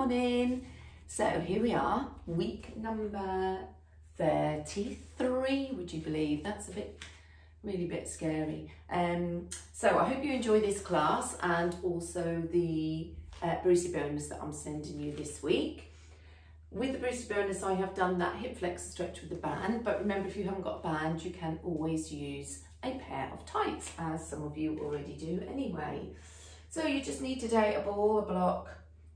morning. So here we are, week number 33, would you believe? That's really a bit scary. So I hope you enjoy this class and also the Brucey bonus that I'm sending you this week. With the Brucey bonus, I have done that hip flexor stretch with the band, but remember, if you haven't got a band, you can always use a pair of tights, as some of you already do anyway. So you just need today a ball, a block,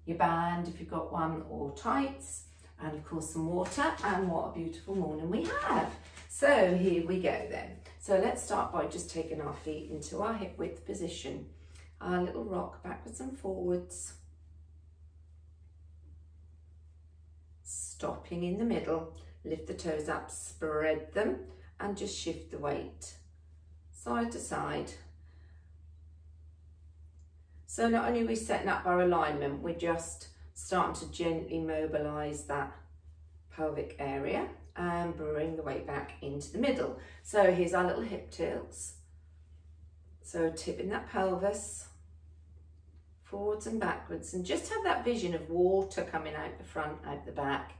your band if you've got one, or tights, and of course some water, and what a beautiful morning we have. So here we go then. So let's start by just taking our feet into our hip width position. Our little rock backwards and forwards. Stopping in the middle, lift the toes up, spread them, and just shift the weight side to side. So not only are we setting up our alignment, we're just starting to gently mobilise that pelvic area and bring the weight back into the middle. So here's our little hip tilts. So tipping that pelvis forwards and backwards, and just have that vision of water coming out the front, out the back.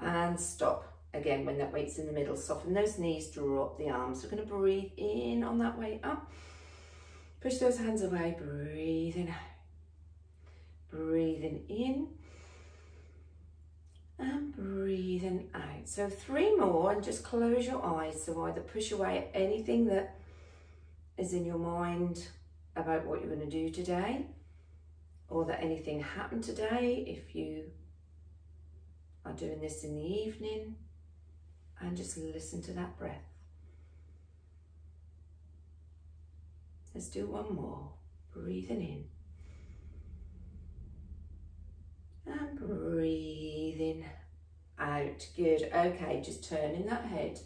And stop. Again, when that weight's in the middle, soften those knees, draw up the arms. We're going to breathe in on that weight up. Push those hands away, breathing out. Breathing in and breathing out. So 3 more, and just close your eyes. So either push away anything that is in your mind about what you're going to do today, or that anything happened today if you are doing this in the evening, and just listen to that breath. Let's do one more. Breathing in and breathing out. Good. Okay, just turning that head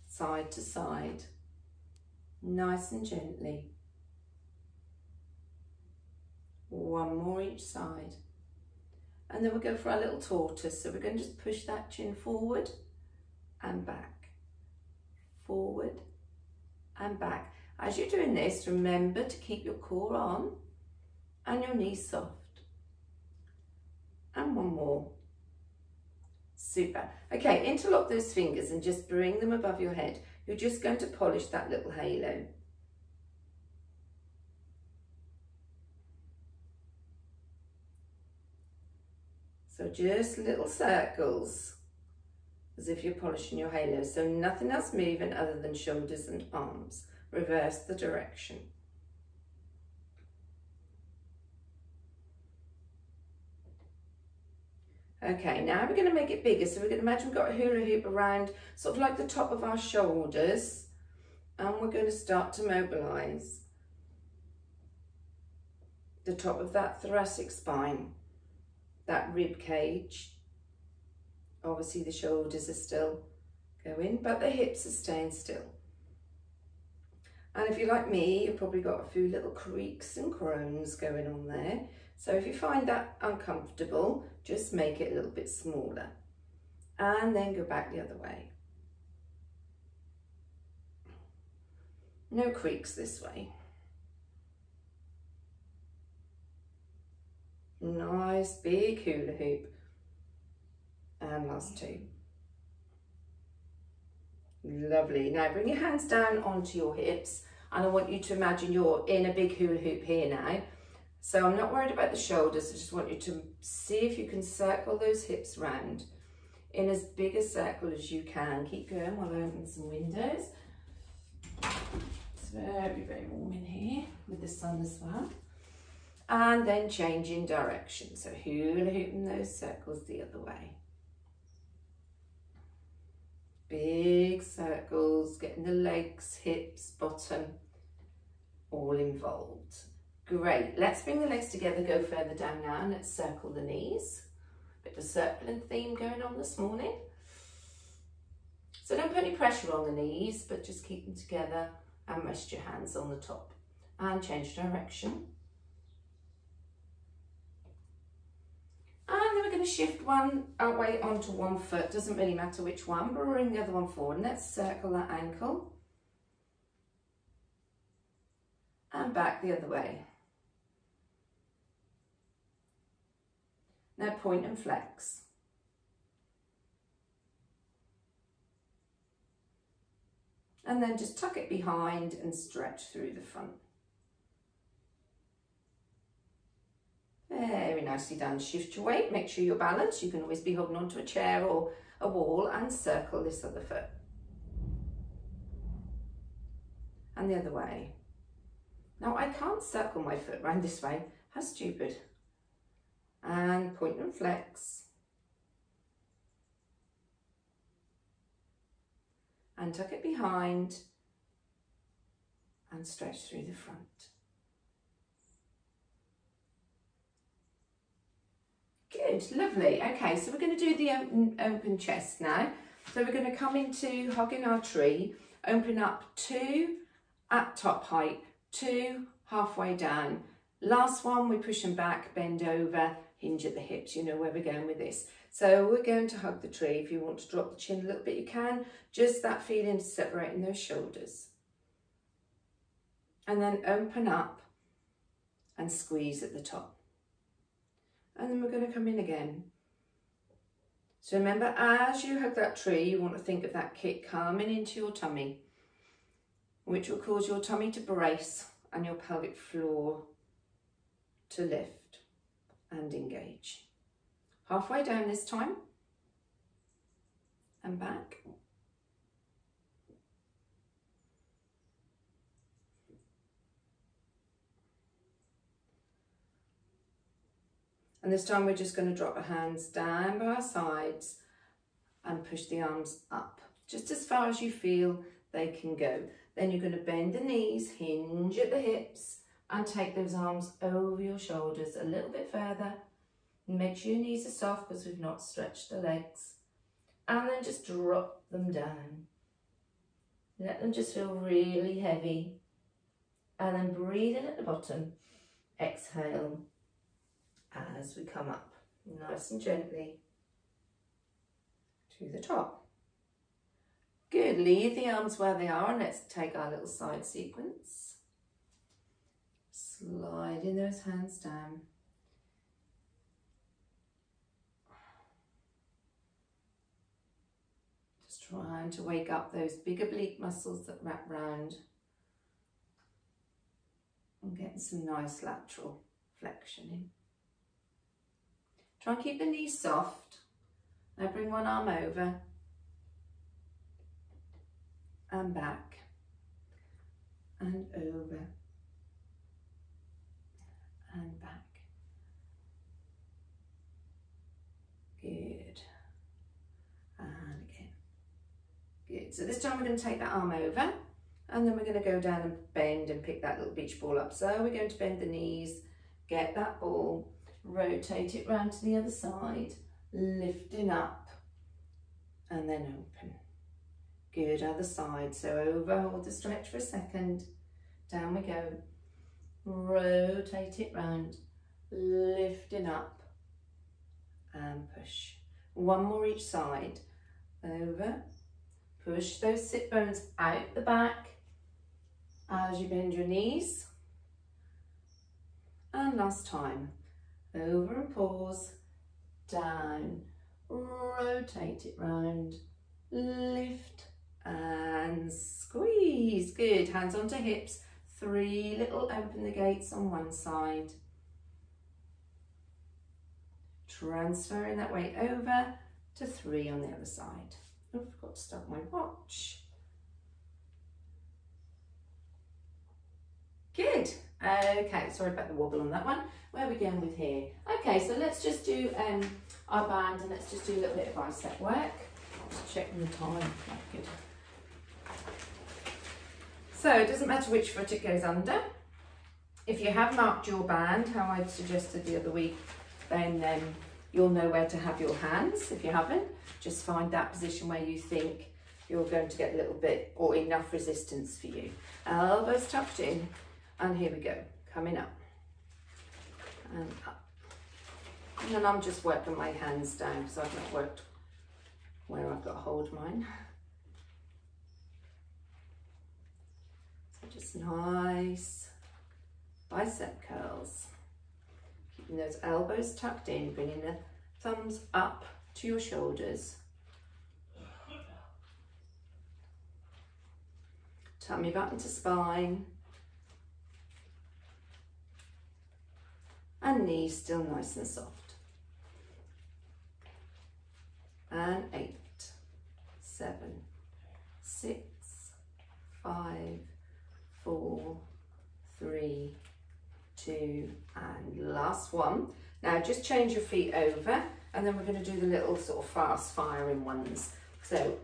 side to side, nice and gently. One more each side. And then we'll go for our little tortoise. So we're going to just push that chin forward and back, forward and back. As you're doing this, remember to keep your core on and your knees soft. And one more. Super. Okay, interlock those fingers and just bring them above your head. You're just going to polish that little halo. So just little circles, as if you're polishing your halo. So nothing else moving other than shoulders and arms. Reverse the direction. Okay, now we're going to make it bigger. So we're going to imagine we've got a hula hoop around sort of like the top of our shoulders, and we're going to start to mobilise the top of that thoracic spine, that rib cage. Obviously the shoulders are still going, but the hips are staying still. And if you're like me, you've probably got a few little creaks and groans going on there. So if you find that uncomfortable, just make it a little bit smaller. And then go back the other way. No creaks this way. Nice big hula hoop. And last 2. Lovely. Now bring your hands down onto your hips, and I want you to imagine you're in a big hula hoop here now. So I'm not worried about the shoulders. I just want you to see if you can circle those hips round in as big a circle as you can. Keep going while I open some windows. It's very, very warm in here with the sun as well. And then changing direction. So hula hooping those circles the other way. Big circles, getting the legs, hips, bottom, all involved. Great, let's bring the legs together, go further down now, and let's circle the knees. Bit of a circling theme going on this morning. So don't put any pressure on the knees, but just keep them together and rest your hands on the top. And change direction. And then we're going to shift our weight onto one foot. Doesn't really matter which one, but bring the other one forward. And let's circle that ankle. And back the other way. Now point and flex. And then just tuck it behind and stretch through the front. Very nicely done. Shift your weight, make sure you're balanced. You can always be holding onto a chair or a wall and circle this other foot. And the other way. Now I can't circle my foot round this way. How stupid. And point and flex. And tuck it behind and stretch through the front. Good, lovely. Okay, so we're going to do the open chest now. So we're going to come into hugging our tree, open up 2 at top height, 2 halfway down. Last one, we push them back, bend over, hinge at the hips. You know where we're going with this. So we're going to hug the tree. If you want to drop the chin a little bit, you can. Just that feeling of separating those shoulders. And then open up and squeeze at the top. And then we're going to come in again. So remember, as you hug that tree, you want to think of that kick coming into your tummy, which will cause your tummy to brace and your pelvic floor to lift and engage. Halfway down this time, and back. And this time we're just going to drop our hands down by our sides and push the arms up, just as far as you feel they can go. Then you're going to bend the knees, hinge at the hips, and take those arms over your shoulders a little bit further. Make sure your knees are soft because we've not stretched the legs. And then just drop them down. Let them just feel really heavy. And then breathe in at the bottom. Exhale as we come up, nice and gently to the top. Good, leave the arms where they are and let's take our little side sequence. Sliding those hands down. Just trying to wake up those big oblique muscles that wrap round and getting some nice lateral flexion in. Try and keep the knees soft. Now bring one arm over and back and over and back. Good. And again. Good. So this time we're going to take that arm over and then we're going to go down and bend and pick that little beach ball up. So we're going to bend the knees, get that ball, rotate it round to the other side, lifting up and then open. Good, other side. So over, hold the stretch for a second, down we go, rotate it round, lifting up and push. One more each side, over, push those sit bones out the back as you bend your knees, and last time. Over and pause, down, rotate it round, lift and squeeze. Good, hands onto hips, 3 little open the gates on one side. Transferring that weight over to 3 on the other side. Oh, I forgot to stop my watch. Good. Okay, sorry about the wobble on that one. Where are we going with here? Okay, so let's just do our band and let's just do a little bit of bicep work. Just checking the time. Good. So it doesn't matter which foot it goes under. If you have marked your band, how I suggested the other week, then you'll know where to have your hands. If you haven't, just find that position where you think you're going to get a little bit or enough resistance for you. Elbows tucked in, and here we go, coming up and up. And then I'm just working my hands down because I've not worked where I've got to hold mine. So just nice bicep curls. Keeping those elbows tucked in, bringing the thumbs up to your shoulders. Tummy button to spine. And knees still nice and soft. And 8, 7, 6, 5, 4, 3, 2, and last one. Now just change your feet over, and then we're going to do the little sort of fast firing ones. So,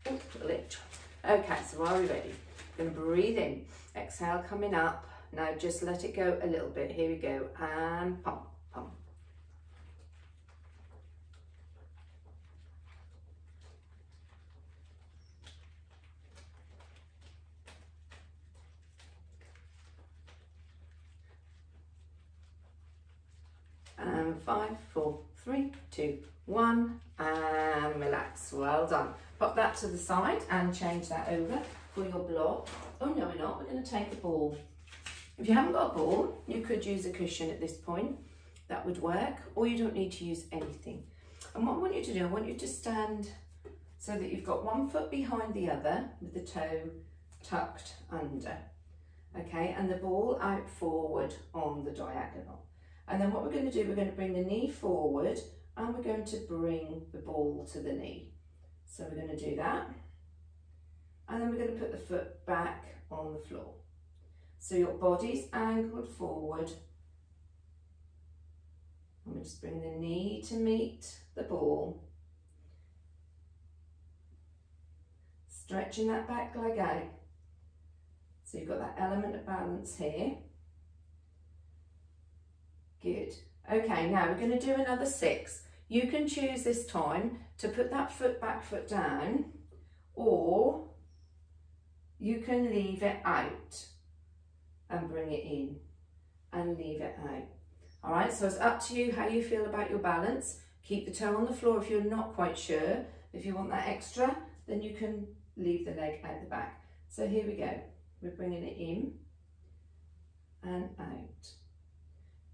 okay, so are we ready? We're going to breathe in, exhale coming up. Now just let it go a little bit. Here we go, and pump, pump. And 5, 4, 3, 2, 1, and relax. Well done. Pop that to the side and change that over for your block. Oh no, we're not. We're going to take a ball. If you haven't got a ball, you could use a cushion at this point. That would work, or you don't need to use anything. And what I want you to do, I want you to stand so that you've got one foot behind the other with the toe tucked under. Okay, and the ball out forward on the diagonal. And then what we're going to do, we're going to bring the knee forward and we're going to bring the ball to the knee. So we're going to do that. And then we're going to put the foot back on the floor. So your body's angled forward. And we just bring the knee to meet the ball. Stretching that back leg out. So you've got that element of balance here. Good. Okay, now we're going to do another 6. You can choose this time to put that back foot down, or you can leave it out and bring it in and leave it out. All right, so it's up to you how you feel about your balance. Keep the toe on the floor if you're not quite sure. If you want that extra, then you can leave the leg out the back. So here we go. We're bringing it in and out.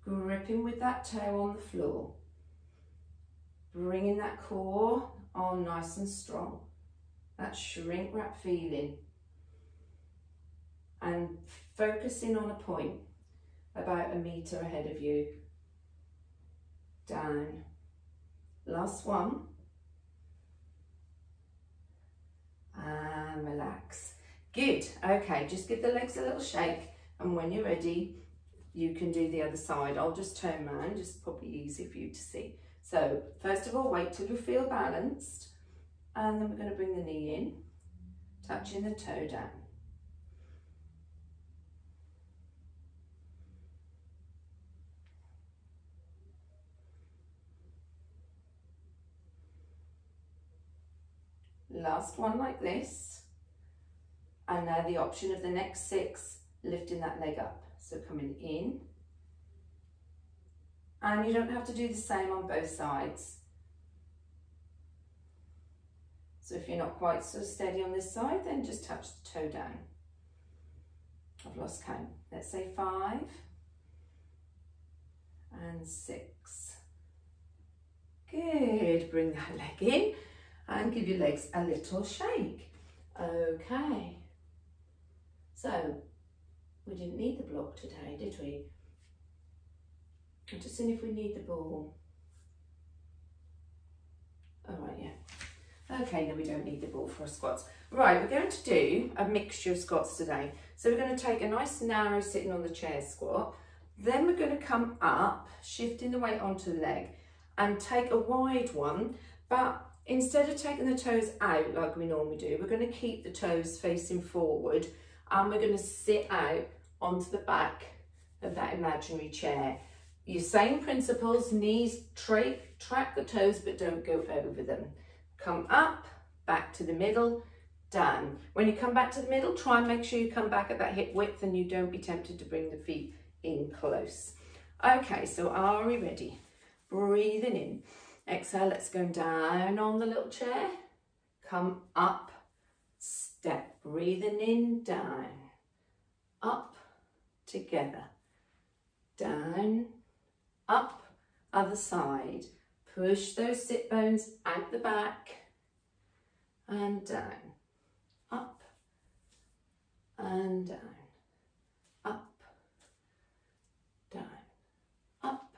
Gripping with that toe on the floor. Bringing that core on nice and strong. That shrink wrap feeling. And focusing on a point about 1 meter ahead of you. Down. Last one. And relax. Good. Okay, just give the legs a little shake, and when you're ready, you can do the other side. I'll just turn around, just probably easy for you to see. So first of all, wait till you feel balanced, and then we're going to bring the knee in, touching the toe down. Last one like this, and now the option of the next 6, lifting that leg up. So coming in, and you don't have to do the same on both sides. So if you're not quite so steady on this side, then just touch the toe down. I've lost count. Let's say 5 and 6. Good. Bring that leg in and give your legs a little shake. Okay. So we didn't need the block today, did we? I'm just seeing if we need the ball. All right, yeah. Okay, no, we don't need the ball for our squats. Right, we're going to do a mixture of squats today. So we're going to take a nice narrow sitting on the chair squat. Then we're going to come up, shifting the weight onto the leg, and take a wide one. But instead of taking the toes out like we normally do, we're going to keep the toes facing forward, and we're going to sit out onto the back of that imaginary chair. Your same principles, knees track the toes but don't go over them. Come up, back to the middle, down. When you come back to the middle, try and make sure you come back at that hip width and you don't be tempted to bring the feet in close. Okay, so are we ready? Breathing in. Exhale, let's go down on the little chair. Come up, step. Breathing in, down. Up, together. Down, up, other side. Push those sit bones out the back and down, up and down, up, down, up,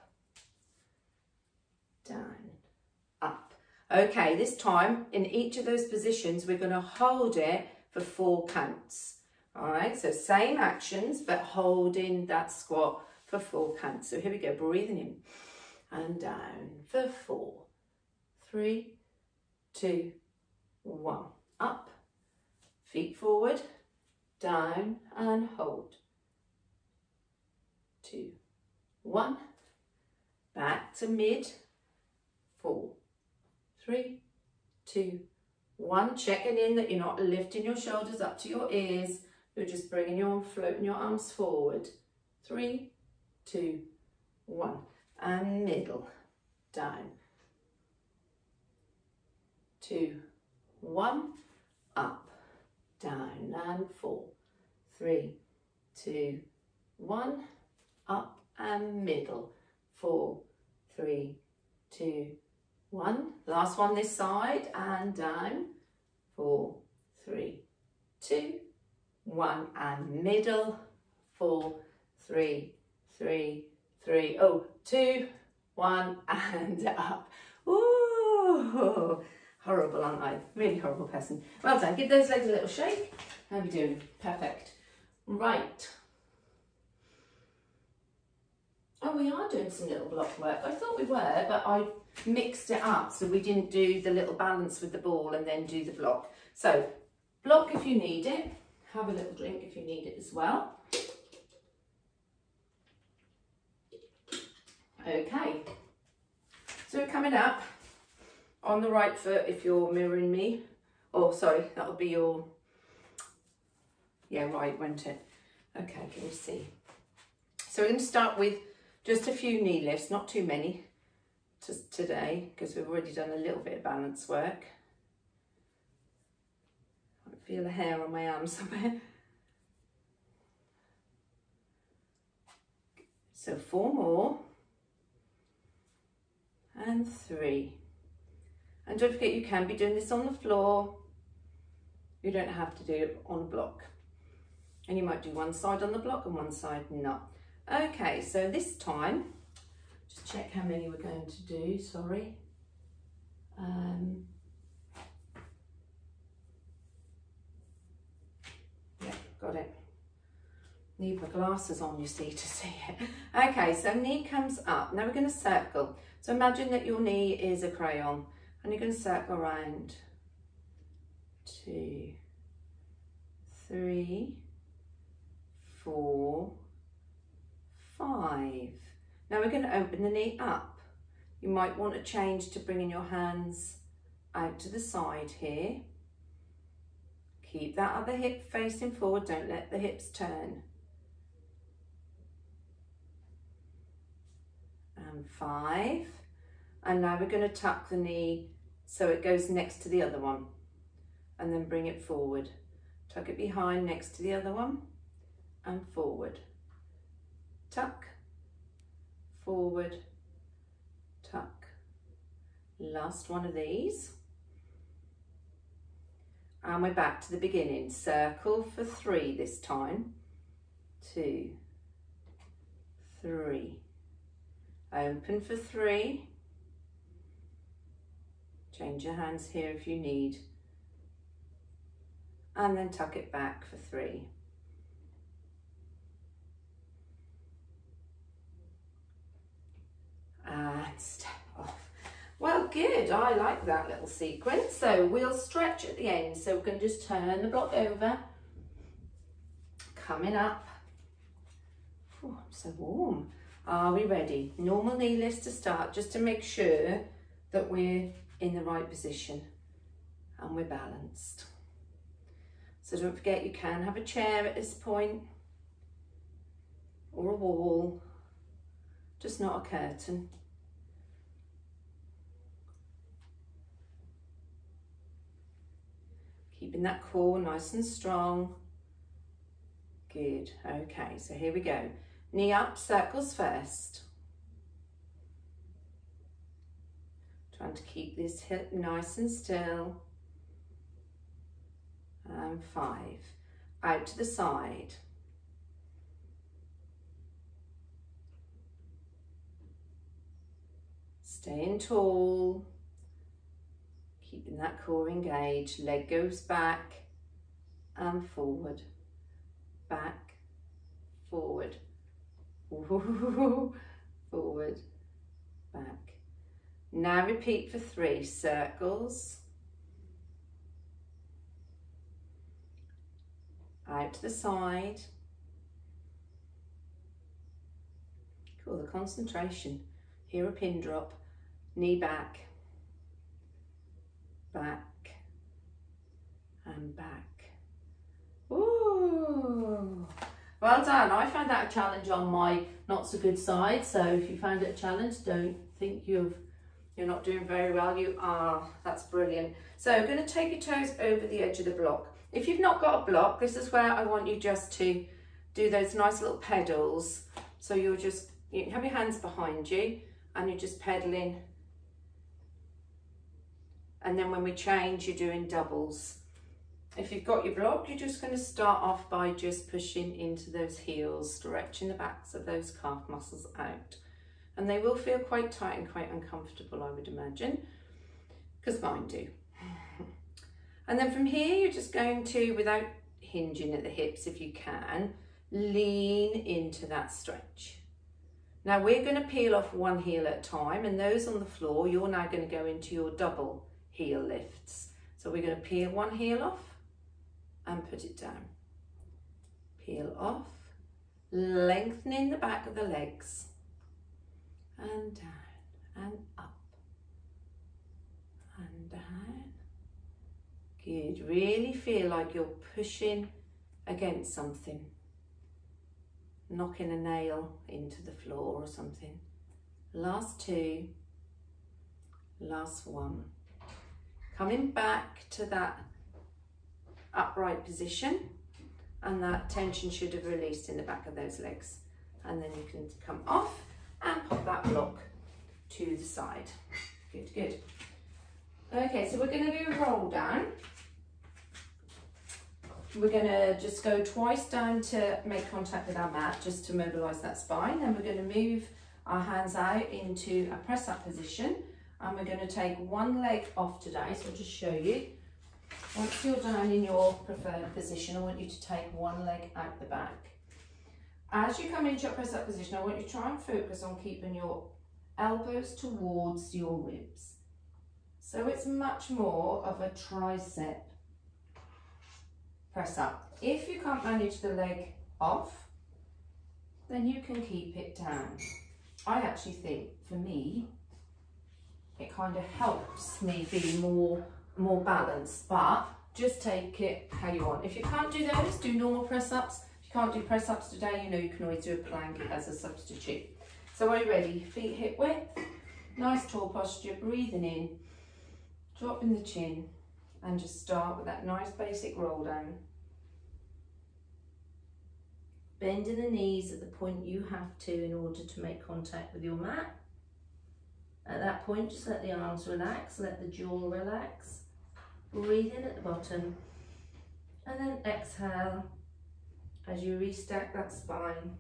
down, up. Okay, this time in each of those positions, we're going to hold it for 4 counts. All right, so same actions, but holding that squat for 4 counts. So here we go, breathing in and down for 4, 3, 2, 1. Up, feet forward, down and hold. 2, 1. Back to mid. 4, 3, 2, 1. Checking in that you're not lifting your shoulders up to your ears. You're just bringing floating your arms forward. 3, 2, 1. And middle, down. 2, 1. Up, down, and 4, 3, 2, 1. Up and middle. 4, 3, 2, 1. Last one this side and down. 4, 3, 2, 1 and middle. 4, 3, 3, 3. Oh, 2, 1 and up. Ooh, horrible, aren't I? Really horrible person. Well done. Give those legs a little shake. How are we doing? Perfect. Right. Oh, we are doing some little block work. I thought we were, but I mixed it up, so we didn't do the little balance with the ball and then do the block. So, block if you need it. Have a little drink if you need it as well. Okay. So we're coming up on the right foot if you're mirroring me. Oh, sorry, that'll be your... Yeah, right, won't it? Okay, can you see? So we're going to start with just a few knee lifts, not too many today, because we've already done a little bit of balance work. I feel a hair on my arm somewhere. So 4 more. And 3. And don't forget, you can be doing this on the floor. You don't have to do it on a block. And you might do one side on the block and one side not. Okay, so this time, just check how many we're going to do, sorry. Yeah, got it. Need my glasses on, you see, to see it. Okay, so knee comes up. Now we're going to circle. So imagine that your knee is a crayon and you're going to circle around. 2, 3, 4, 5. Now we're going to open the knee up. You might want to change to bringing your hands out to the side here. Keep that other hip facing forward, don't let the hips turn. And 5. And now we're going to tuck the knee so it goes next to the other one. And then bring it forward. Tuck it behind next to the other one and forward. Tuck, forward, tuck. Last one of these. And we're back to the beginning. Circle for 3 this time. 2, 3. Open for 3. Change your hands here if you need. And then tuck it back for 3. And step off. Well, good. I like that little sequence. So we'll stretch at the end. So we're going to just turn the block over. Coming up. Oh, I'm so warm. Are we ready? Normal knee lifts to start, just to make sure that we're in the right position and we're balanced. So don't forget, you can have a chair at this point or a wall, just not a curtain. Keeping that core nice and strong. Good. Okay, so here we go. Knee up, circles first. Trying to keep this hip nice and still. And 5. Out to the side. Staying tall. Keeping that core engaged. Leg goes back and forward. Back, forward. Forward, back. Now repeat for 3 circles. Out to the side. Cool, the concentration. Here a pin drop, knee back, back, and back. Ooh. Well done. I found that a challenge on my not so good side, so if you found it a challenge, don't think you're not doing very well. You are. That's brilliant. So I'm going to take your toes over the edge of the block. If you've not got a block, this is where I want you just to do those nice little pedals. So you have your hands behind you and you're just pedaling. And then when we change, you're doing doubles. If you've got your block, you're just going to start off by just pushing into those heels, stretching the backs of those calf muscles out. And they will feel quite tight and quite uncomfortable, I would imagine, because mine do. And then from here, you're just going to, without hinging at the hips if you can, lean into that stretch. Now we're going to peel off one heel at a time, and those on the floor, you're now going to go into your double heel lifts. So we're going to peel one heel off and put it down. Peel off, lengthening the back of the legs, and down, and up, and down. Good, really feel like you're pushing against something, knocking a nail into the floor or something. Last 2, last 1. Coming back to that upright position, and that tension should have released in the back of those legs. And then you can come off and pop that block to the side. Good, good. Okay, so we're going to do a roll down. We're going to just go twice down to make contact with our mat, just to mobilise that spine. Then we're going to move our hands out into a press up position. And we're going to take one leg off today, so I'll just show you. Once you're down in your preferred position, I want you to take one leg out the back. As you come into your press up position, I want you to try and focus on keeping your elbows towards your ribs. So it's much more of a tricep press up. If you can't manage the leg off, then you can keep it down. I actually think, for me, it kind of helps me be more balanced, but just take it how you want. If you can't do those, do normal press ups. If you can't do press ups today, you know you can always do a plank as a substitute. So are you ready? Feet hip width, nice tall posture, breathing in, dropping the chin, and just start with that nice basic roll down. Bending the knees at the point you have to in order to make contact with your mat. At that point, just let the arms relax, let the jaw relax. Breathe in at the bottom, and then exhale as you restack that spine,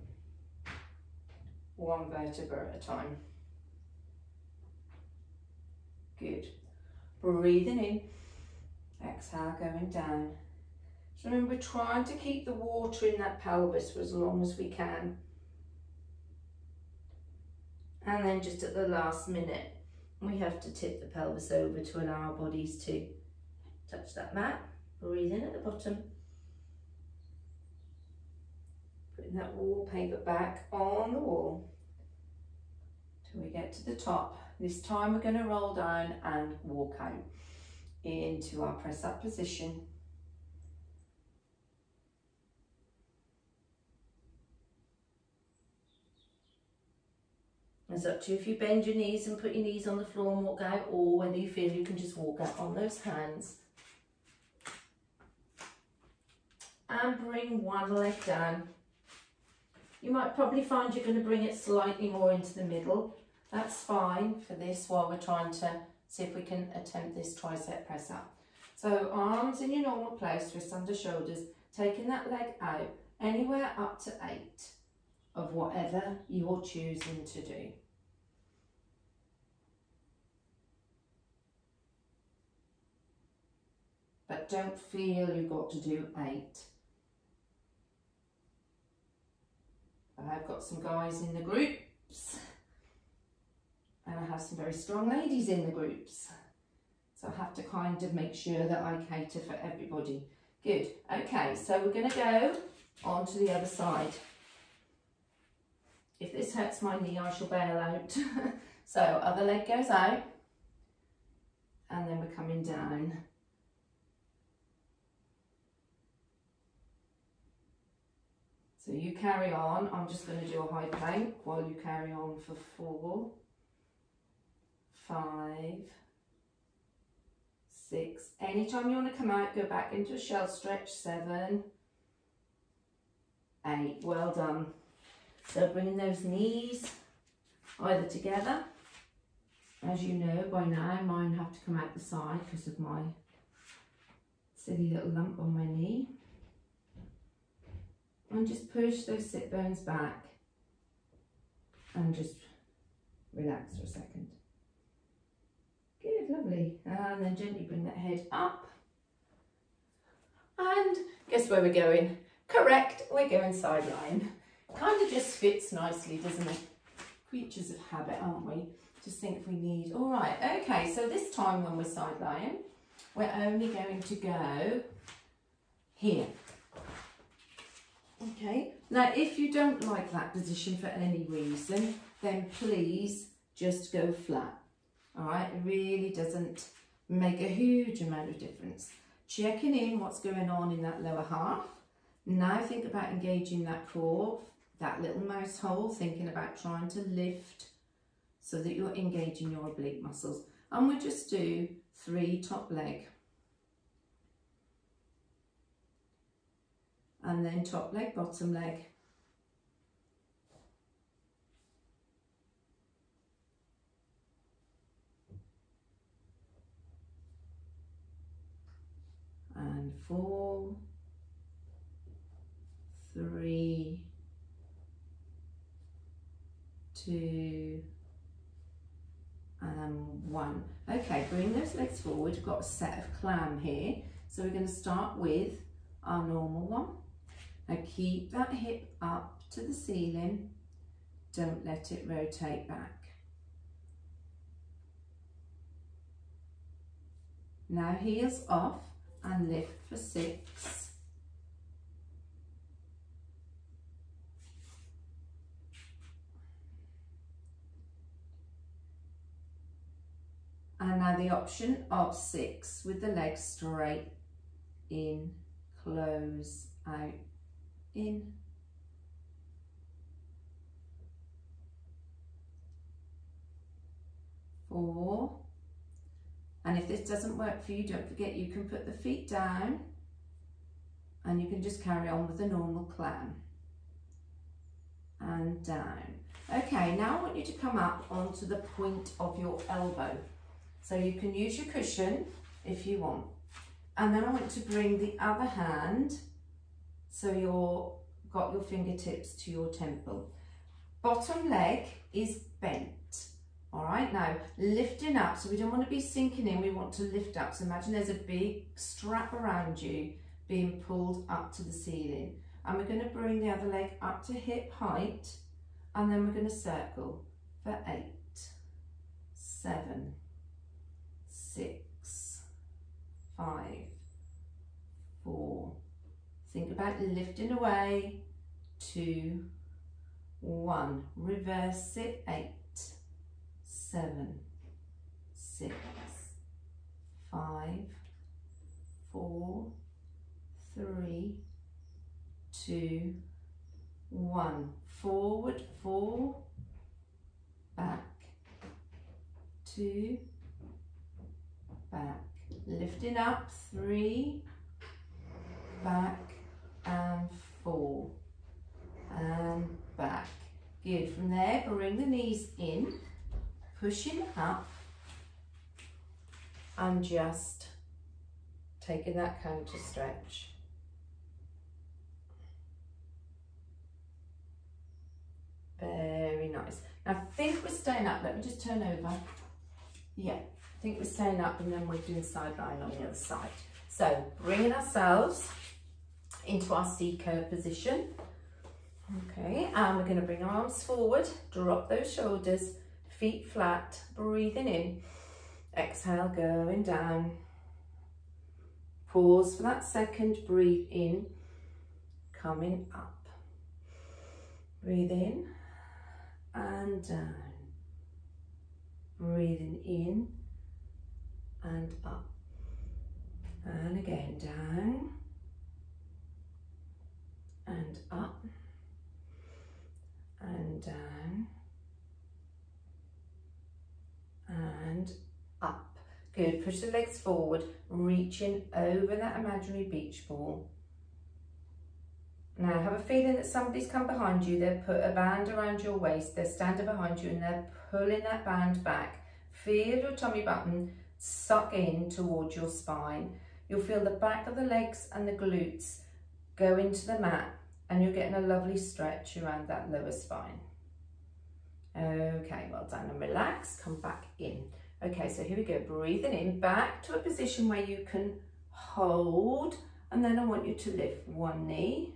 one vertebra at a time. Good. Breathing in, exhale, going down. So remember, we're trying to keep the water in that pelvis for as long as we can. And then just at the last minute, we have to tip the pelvis over to allow our bodies to touch that mat. Breathe in at the bottom. Putting that wallpaper back on the wall till we get to the top. This time we're going to roll down and walk out into our press up position. It's up to you if you bend your knees and put your knees on the floor and walk out, or whether you feel you can just walk out on those hands. And bring one leg down. You might probably find you're going to bring it slightly more into the middle. That's fine for this while we're trying to see if we can attempt this tricep press up. So arms in your normal place, wrists under shoulders, taking that leg out anywhere up to 8 of whatever you're choosing to do. But don't feel you've got to do 8. I've got some guys in the groups and I have some very strong ladies in the groups. So I have to kind of make sure that I cater for everybody. Good. Okay, so we're going to go on to the other side. If this hurts my knee, I shall bail out. So other leg goes out and then we're coming down. So you carry on. I'm just going to do a high plank while you carry on for 4, 5, 6. Anytime you want to come out, go back into a shell stretch. 7, 8. Well done. So bringing those knees either together. As you know by now, mine have to come out the side because of my silly little lump on my knee. And just push those sit bones back and just relax for a second. Good, lovely. And then gently bring that head up. And guess where we're going? Correct, we're going side lying. Kind of just fits nicely, doesn't it? Creatures of habit, aren't we? Just think if we need. All right, okay, so this time when we're side lying, we're only going to go here. Okay, now if you don't like that position for any reason, then please just go flat. All right, it really doesn't make a huge amount of difference. Checking in what's going on in that lower half. Now think about engaging that core, that little mouse hole, thinking about trying to lift so that you're engaging your oblique muscles. And we'll just do 3 top leg. And then top leg, bottom leg. And 4, 3, 2, and 1. Okay, bring those legs forward. We've got a set of clam here. So we're going to start with our normal one. Now keep that hip up to the ceiling. Don't let it rotate back. Now heels off and lift for 6. And now the option of 6 with the legs straight in, close, out, in. Four. And if this doesn't work for you, don't forget you can put the feet down and you can just carry on with the normal clam. And down. Okay, now I want you to come up onto the point of your elbow. So you can use your cushion if you want. And then I want to bring the other hand so you've got your fingertips to your temple. Bottom leg is bent. All right, now lifting up, so we don't want to be sinking in, we want to lift up. So imagine there's a big strap around you being pulled up to the ceiling. And we're going to bring the other leg up to hip height, and then we're going to circle for 8, 7, 6, 5, 4. Think about lifting away. 2, 1. Reverse it. 8, 7, 6, 5, 4, 3, 2, 1. Forward, 4, back, 2, back. Lifting up, 3, back, and 4, and back. Good. From there, bring the knees in, pushing up, and just taking that counter stretch. Very nice. Now I think we're staying up. Let me just turn over. Yeah, I think we're staying up, and then we're doing sideline on the other side. So bringing ourselves into our C curve position. Okay, and we're going to bring our arms forward, drop those shoulders, feet flat, breathing in. Exhale, going down. Pause for that second, breathe in, coming up. Breathe in and down. Breathing in and up. And again, down and up and down and up. Good, push the legs forward, reaching over that imaginary beach ball. Now have a feeling that somebody's come behind you, they've put a band around your waist, they're standing behind you and they're pulling that band back. Feel your tummy button suck in towards your spine. You'll feel the back of the legs and the glutes go into the mat, and you're getting a lovely stretch around that lower spine. Okay, well done, and relax, come back in. Okay, so here we go, breathing in, back to a position where you can hold, and then I want you to lift one knee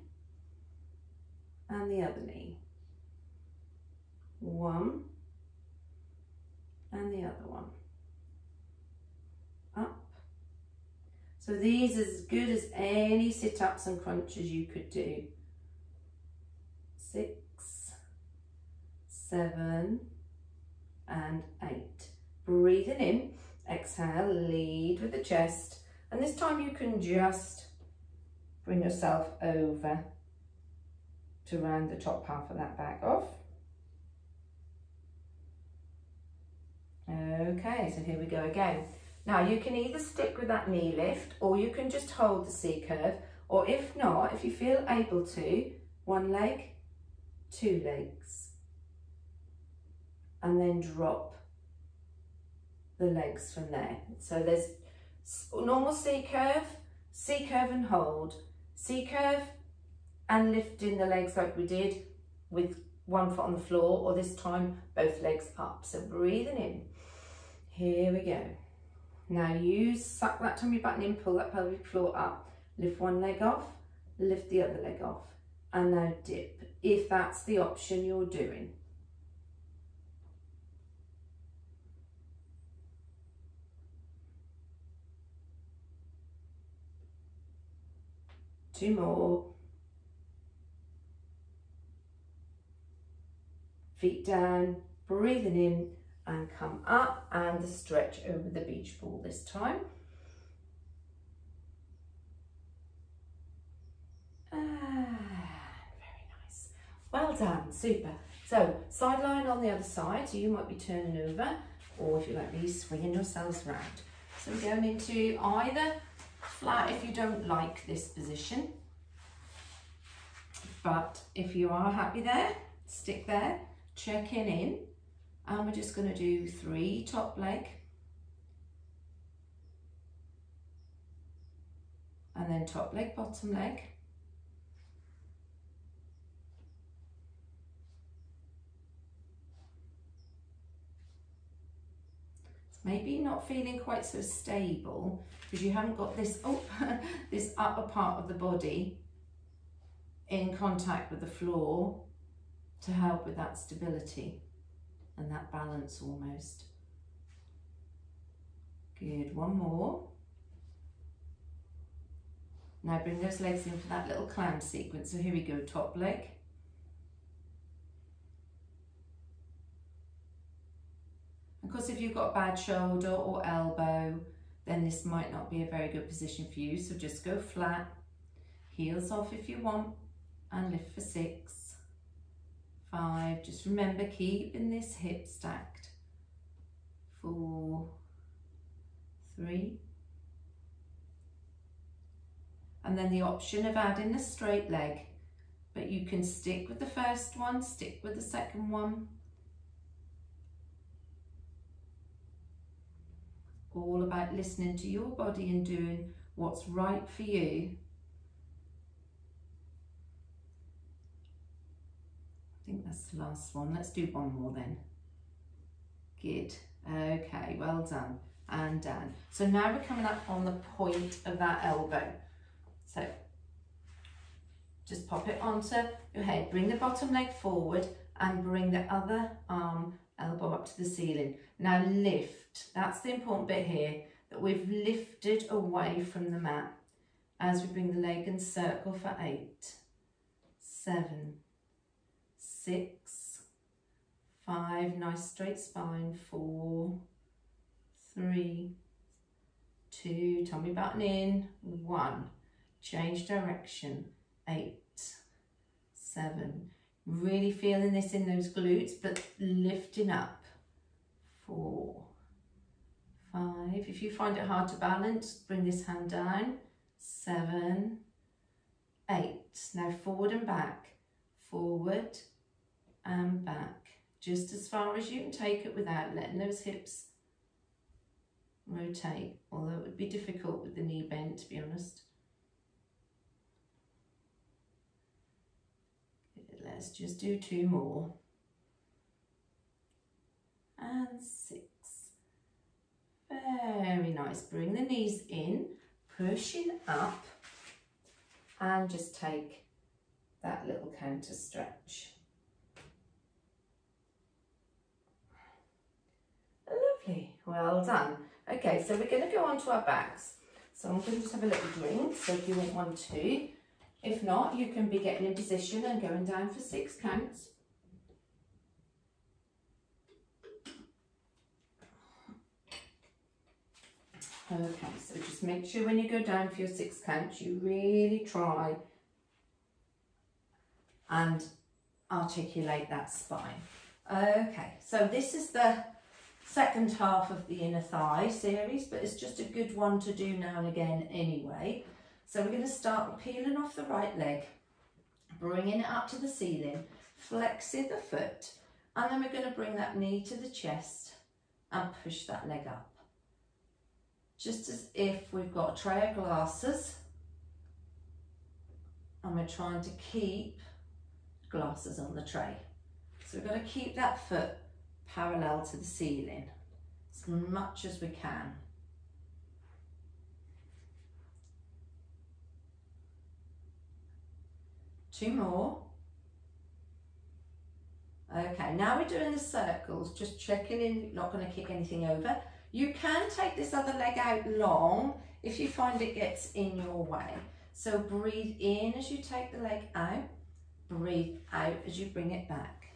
and the other knee. One and the other one. Up. So these are as good as any sit-ups and crunches you could do. 6, 7 and 8. Breathing in, exhale, lead with the chest, and this time you can just bring yourself over to round the top half of that back off. Okay, so here we go again. Now you can either stick with that knee lift, or you can just hold the C curve, or if not, if you feel able to, one leg, two legs, and then drop the legs from there. So there's normal C curve and hold, C curve and lifting the legs like we did with one foot on the floor, or this time both legs up. So breathing in, here we go. Now you suck that tummy button in, pull that pelvic floor up, lift one leg off, lift the other leg off, and now dip, if that's the option you're doing. Two more. Feet down, breathing in and come up, and the stretch over the beach ball this time. Very nice. Well done, super. So sideline on the other side, so you might be turning over, or if you like me, swinging yourselves round. So we're going into either flat if you don't like this position, but if you are happy there, stick there, checking in, and we're just going to do 3 top leg, and then top leg, bottom leg, it's maybe not feeling quite so stable because you haven't got this this upper part of the body in contact with the floor to help with that stability and that balance almost. Good, one more. Now bring those legs in for that little clam sequence. So here we go, top leg. Of course, if you've got a bad shoulder or elbow, then this might not be a very good position for you. So just go flat, heels off if you want, and lift for 6. 5, just remember keeping this hip stacked. 4, 3, and then the option of adding a straight leg, but you can stick with the first one, stick with the second one, all about listening to your body and doing what's right for you. I think that's the last one. Let's do one more then. Good. Okay, well done. And down. So now we're coming up on the point of that elbow. So just pop it onto your head. Bring the bottom leg forward and bring the other arm, elbow up to the ceiling. Now lift. That's the important bit here, that we've lifted away from the mat as we bring the leg and circle for 8, 7, 6, 5, nice straight spine, 4, 3, 2, tummy button in, 1, change direction, 8, 7, really feeling this in those glutes, but lifting up, 4, 5, if you find it hard to balance, bring this hand down, 7, 8, now forward and back, forward and back, just as far as you can take it without letting those hips rotate, although it would be difficult with the knee bent, to be honest. Let's just do 2 more. And 6. Very nice. Bring the knees in, pushing up, and just take that little counter stretch. Lovely. Well done. Okay, so we're going to go on to our backs. So I'm going to just have a little drink, so if you want one too. If not, you can be getting in position and going down for 6 counts. Okay, so just make sure when you go down for your 6 counts, you really try and articulate that spine. Okay, so this is the second half of the inner thigh series, but it's just a good one to do now and again anyway. So we're going to start with peeling off the right leg, bringing it up to the ceiling, flexing the foot, and then we're going to bring that knee to the chest and push that leg up. Just as if we've got a tray of glasses and we're trying to keep glasses on the tray. So we've got to keep that foot parallel to the ceiling as much as we can. Two more. Okay, now we're doing the circles, just checking in, not going to kick anything over. You can take this other leg out long if you find it gets in your way. So breathe in as you take the leg out, breathe out as you bring it back.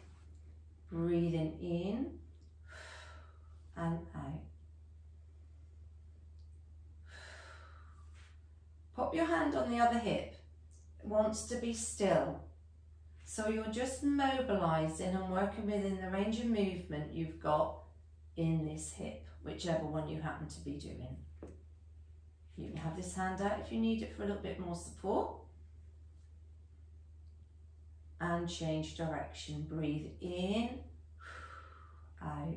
Breathing in and out. Pop your hand on the other hip. It wants to be still. So you're just mobilizing and working within the range of movement you've got in this hip, whichever one you happen to be doing. You can have this hand out if you need it for a little bit more support. And change direction. Breathe in, out.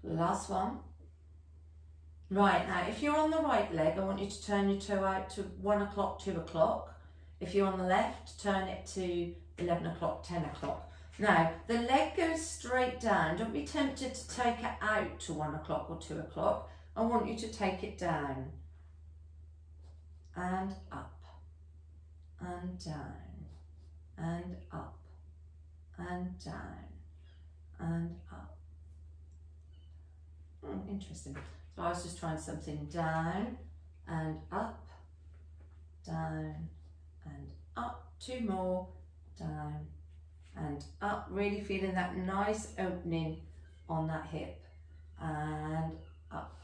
Last one. Right, now if you're on the right leg, I want you to turn your toe out to 1 o'clock, 2 o'clock. If you're on the left, turn it to 11 o'clock, 10 o'clock. Now, the leg goes straight down. Don't be tempted to take it out to 1 o'clock or 2 o'clock. I want you to take it down. And up. And down. And up. And down. And up. Interesting. So I was just trying something down and up, down and up. 2 more, down and up. Really feeling that nice opening on that hip and up.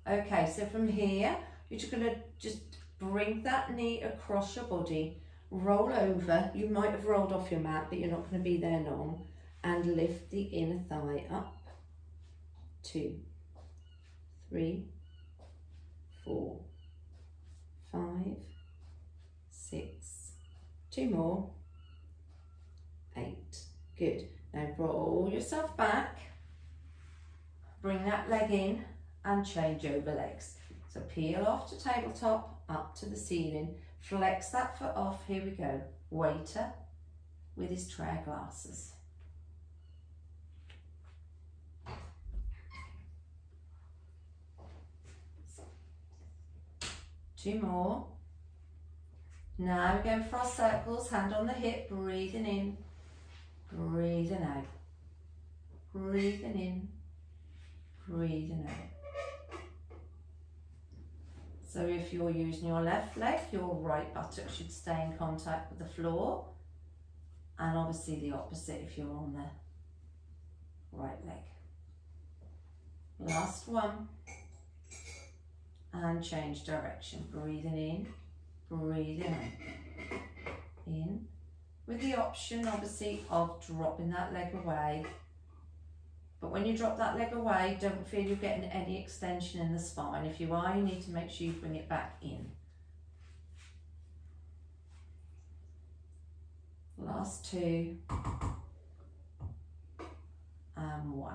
Okay, so from here, you're just going to just bring that knee across your body, roll over. You might have rolled off your mat, but you're not going to be there long. And lift the inner thigh up. 2, 3, 4, 5, 6, 2 more, 8. Good. Now roll yourself back, bring that leg in and change over legs. So peel off to tabletop, up to the ceiling, flex that foot off, here we go. Waiter with his tray glasses. 2 more. Now we're going for our circles, hand on the hip, breathing in, breathing out. Breathing in, breathing out. So if you're using your left leg, your right buttock should stay in contact with the floor. And obviously the opposite if you're on the right leg. Last one. And change direction. Breathing in, breathing out. In. With the option, obviously, of dropping that leg away. But when you drop that leg away, don't feel you're getting any extension in the spine. If you are, you need to make sure you bring it back in. Last 2. And 1.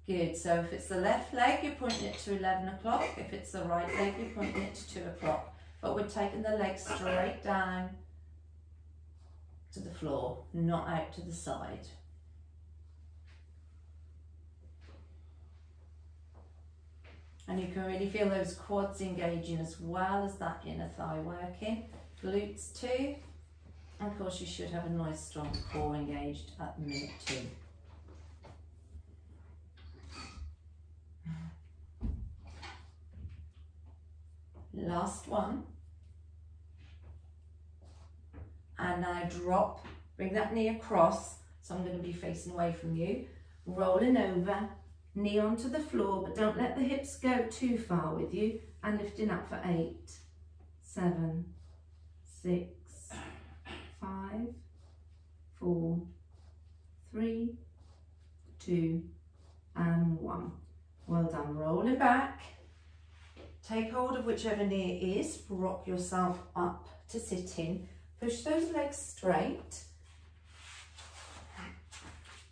Good, so if it's the left leg, you're pointing it to 11 o'clock. If it's the right leg, you're pointing it to 2 o'clock. But we're taking the leg straight down to the floor, not out to the side. And you can really feel those quads engaging as well as that inner thigh working. Glutes too. And of course you should have a nice strong core engaged at minute 2. Last one. And now drop, bring that knee across. So I'm going to be facing away from you. Rolling over, knee onto the floor, but don't let the hips go too far with you. And lifting up for 8, 7, 6, 5, 4, 3, 2, and 1. Well done. Rolling back. Take hold of whichever knee it is. Rock yourself up to sitting. Push those legs straight.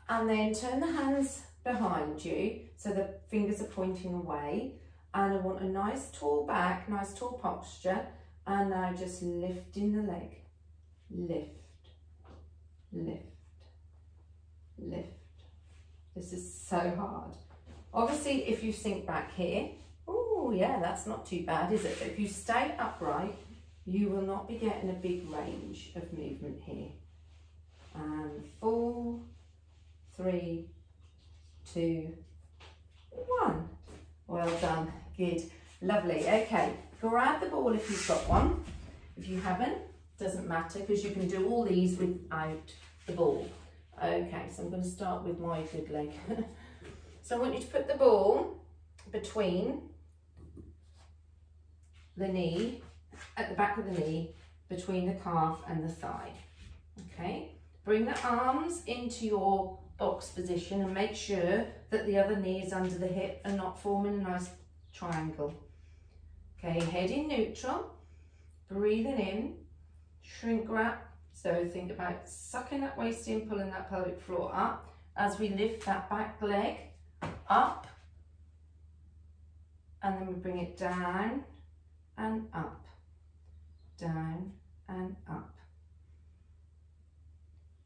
And then turn the hands behind you so the fingers are pointing away. And I want a nice tall back, nice tall posture. And now just lifting the leg. Lift, lift, lift. This is so hard. Obviously, if you sink back here, oh yeah, that's not too bad, is it? But if you stay upright, you will not be getting a big range of movement here. And 4, 3, 2, 1. Well done. Good. Lovely. Okay. Grab the ball if you've got one. If you haven't, doesn't matter because you can do all these without the ball. Okay, so I'm going to start with my good leg. So I want you to put the ball between the knee, at the back of the knee, between the calf and the thigh. Okay, bring the arms into your box position and make sure that the other knee is under the hip and not forming a nice triangle. Okay, head in neutral, breathing in, shrink wrap. So think about sucking that waist in, pulling that pelvic floor up as we lift that back leg up, and then we bring it down and up, down and up.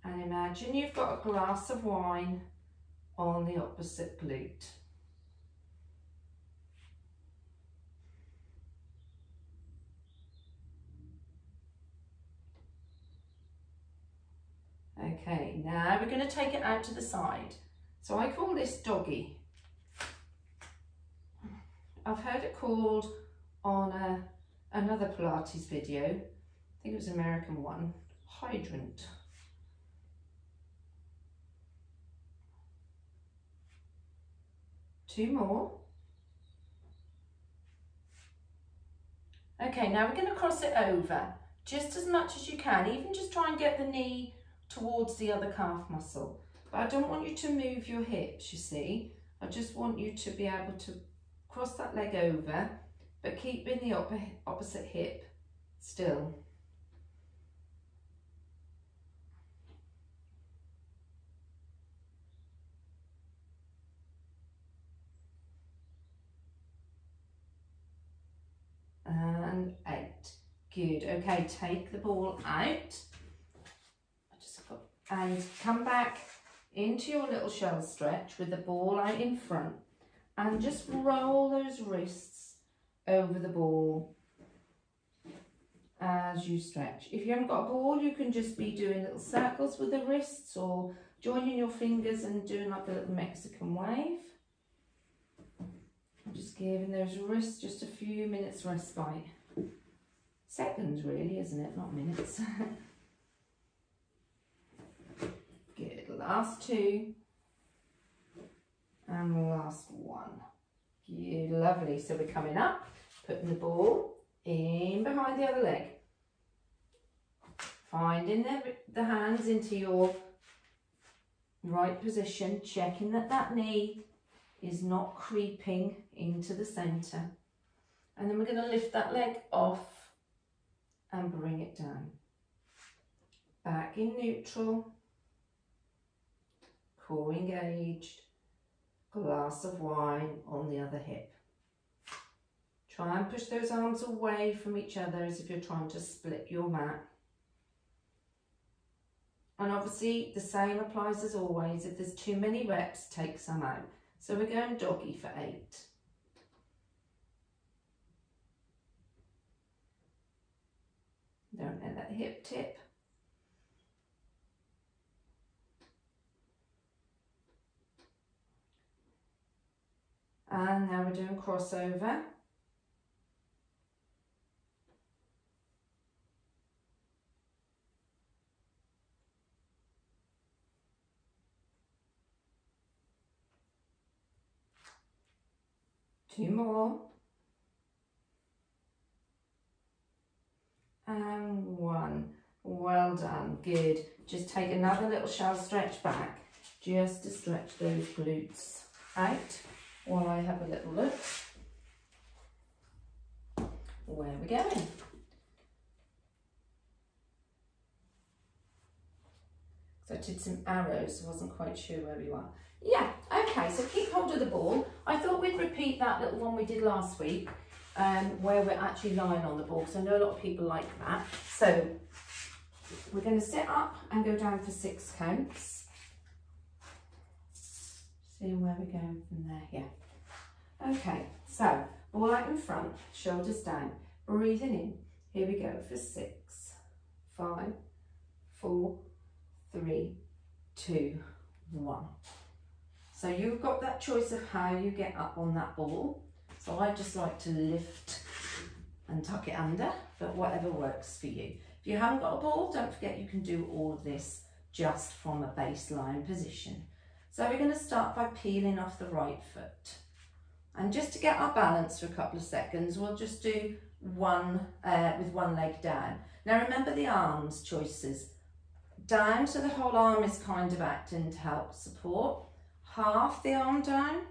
And imagine you've got a glass of wine on the opposite glute. Okay, now we're going to take it out to the side. So I call this doggy. I've heard it called on another Pilates video, I think it was an American one, hydrant. Two more. Okay, now we're going to cross it over just as much as you can, even just try and get the knee towards the other calf muscle. But I don't want you to move your hips, you see. I just want you to be able to cross that leg over, but keeping the opposite hip still. Good. Okay, take the ball out. And come back into your little shell stretch with the ball out in front. And just roll those wrists over the ball as you stretch. If you haven't got a ball, you can just be doing little circles with the wrists or joining your fingers and doing like a little Mexican wave. I'm just giving those wrists just a few minutes respite. Seconds really, isn't it? Not minutes. Good. Last two. And last one. Good. Lovely. So we're coming up, putting the ball in behind the other leg. Finding the hands into your right position, checking that that knee is not creeping into the centre. And then we're going to lift that leg off and bring it down. Back in neutral, core engaged, glass of wine on the other hip. Try and push those arms away from each other as if you're trying to split your mat. And obviously the same applies as always. If there's too many reps, take some out. So we're going doggy for 8. Don't let that hip tip. And now we're doing crossover. Two more. And one. Well done. Good. Just take another little shell stretch back just to stretch those glutes out while I have a little look where we're going. So I did some arrows, so I wasn't quite sure where we were. Yeah, okay, so keep hold of the ball. I thought we'd repeat that little one we did last week, where we're actually lying on the ball, because I know a lot of people like that. So we're going to sit up and go down for 6 counts. Seeing where we're going from there, yeah. Okay, so ball out in front, shoulders down, breathing in. Here we go for 6, 5, 4, 3, 2, 1. So you've got that choice of how you get up on that ball. So I just like to lift and tuck it under, but whatever works for you. If you haven't got a ball, don't forget you can do all of this just from a baseline position. So we're going to start by peeling off the right foot. And just to get our balance for a couple of seconds, we'll just do one with one leg down. Now remember the arms choices. Down, so the whole arm is kind of acting to help support. Half the arm down,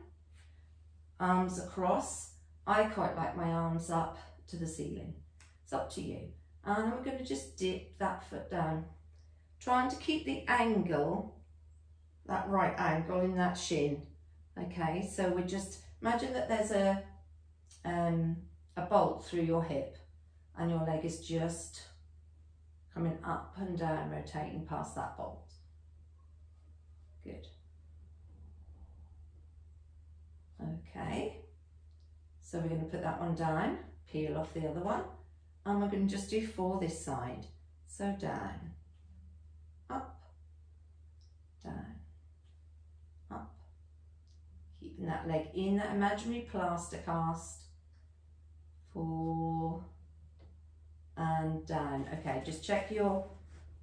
arms across. I quite like my arms up to the ceiling. It's up to you. And we're going to just dip that foot down, trying to keep the angle, that right angle in that shin. Okay, so we just imagine that there's a bolt through your hip and your leg is just coming up and down, rotating past that bolt. Good. Okay, so we're going to put that one down, peel off the other one, and we're going to just do 4 this side. So down, up, down, up. Keeping that leg in that imaginary plaster cast. 4 and down. Okay, just check your,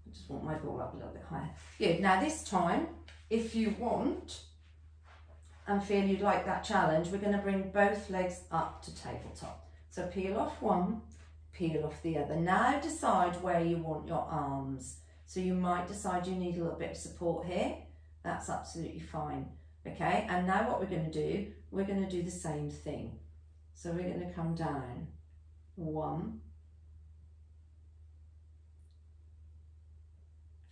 I just want my ball up a little bit higher. Good, now this time, if you want, and feel you'd like that challenge, we're going to bring both legs up to tabletop. So peel off one, peel off the other. Now decide where you want your arms. So you might decide you need a little bit of support here. That's absolutely fine. Okay, and now what we're going to do, we're going to do the same thing. So we're going to come down. 1,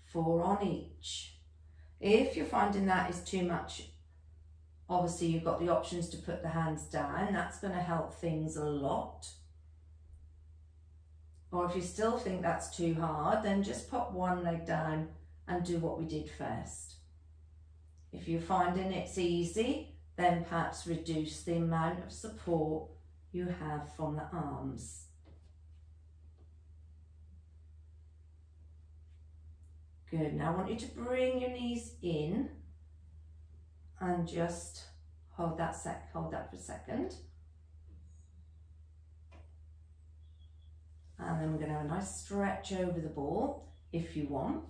4 on each. If you're finding that is too much, obviously you've got the options to put the hands down. That's going to help things a lot. Or if you still think that's too hard, then just pop one leg down and do what we did first. If you're finding it's easy, then perhaps reduce the amount of support you have from the arms. Good. Now I want you to bring your knees in and just hold that for a second. And then we're going to have a nice stretch over the ball if you want.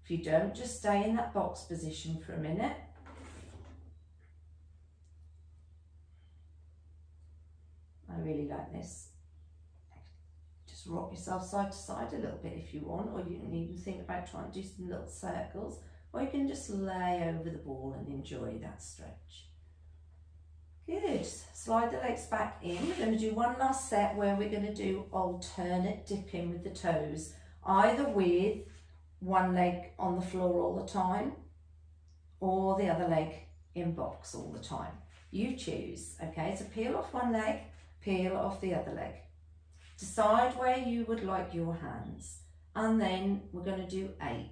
If you don't, just stay in that box position for a minute. I really like this. Just rock yourself side to side a little bit if you want, or you can even think about trying to do some little circles, or you can just lay over the ball and enjoy that stretch. Good. Slide the legs back in. We're going to do one last set where we're going to do alternate dipping with the toes, either with one leg on the floor all the time or the other leg in box all the time. You choose. Okay, so peel off one leg, peel off the other leg. Decide where you would like your hands, and then we're going to do 8,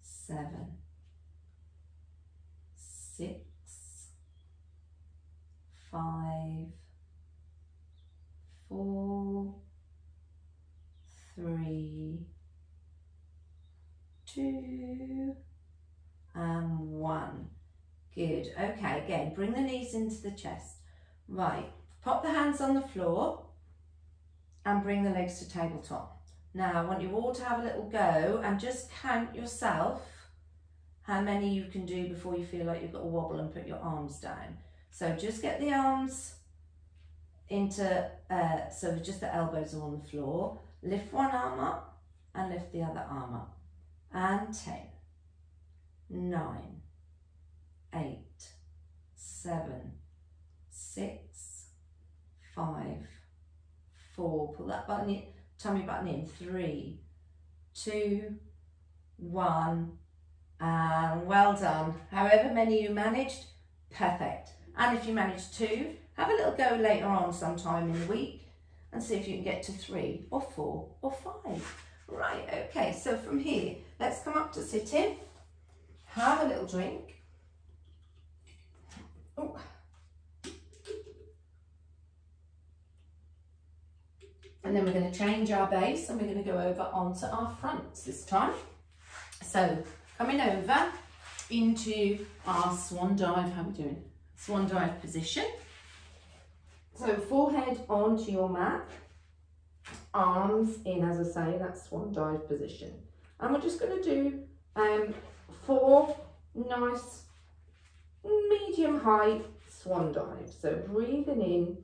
7, 6, 5, 4, 3, 2, and 1. Good. Okay, again, bring the knees into the chest. Right, pop the hands on the floor and bring the legs to tabletop. Now I want you all to have a little go and just count yourself how many you can do before you feel like you've got to wobble and put your arms down. So just get the arms into, so just the elbows are on the floor. Lift one arm up and lift the other arm up. And 10, 9, 8, 7, 6, 5, 4, pull that button in, tummy button in, 3, 2, 1, and well done. However many you managed, perfect. And if you managed 2, have a little go later on sometime in the week and see if you can get to 3 or 4 or 5. Right, okay, so from here, let's come up to sitting, have a little drink. Oh. And then we're going to change our base and we're going to go over onto our fronts this time. So coming over into our swan dive, how are we doing? Swan dive position. So forehead onto your mat, arms in, as I say, that swan dive position. And we're just going to do 4 nice medium height swan dives. So breathing in,